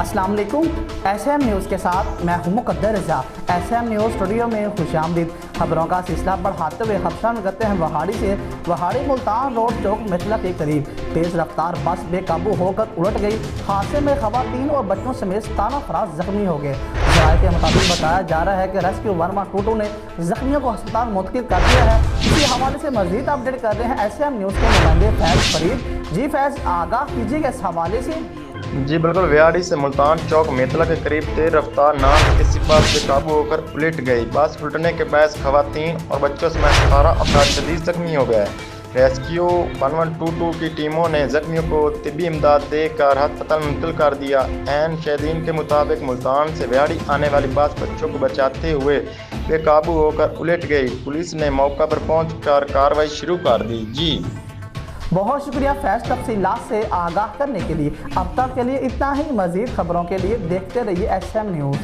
अस्सलाम वालेकुम। SM news के साथ मैं हूं मुकद्दर रज़ा। SM न्यूज़ स्टूडियो में खुशामदीद। खबरों का सिलसिला बढ़ाते हुए खबशान करते हैं वहाड़ी से। वहाड़ी मुल्तान रोड चौक मिथिला के करीब तेज़ रफ्तार बस बेकाबू होकर उलट गई। हादसे में खवातीन और बच्चों समेत 17 अफराद जख्मी हो गए। जराये के मुताबिक बताया जा रहा है कि रेस्क्यू 112 ने जख्मियों को अस्पताल मुंतकिल कर दिया है। इसी हवाले से मजीद अपडेट कर रहे हैं SM न्यूज़ के नुमाइंदे फैज़ फरीद। जी फैज़, आगाह कीजिएगा इस हवाले से। जी बिल्कुल, व्याड़ी से मुल्तान चौक मेतला के करीब तेज रफ्तार नाम किसी बस बेकाबू होकर उलट गई। बस उलटने के बाद खवातीन और बच्चों समेत 17 अफराद शदीद जख्मी हो गए। रेस्क्यू 1122 की टीमों ने जख्मियों को तिब्बी इमदाद देकर अस्पताल मुंतकिल कर दिया। एन शहीदीन के मुताबिक मुल्तान से व्याड़ी आने वाली बस बच्चों को बचाते हुए बेकाबू होकर उलट गई। पुलिस ने मौका पर पहुंचकर कार्रवाई शुरू कर दी। जी बहुत शुक्रिया फैज़, तफसीलात से आगाह करने के लिए। अब तक के लिए इतना ही। मज़ीद खबरों के लिए देखते रहिए SM न्यूज़।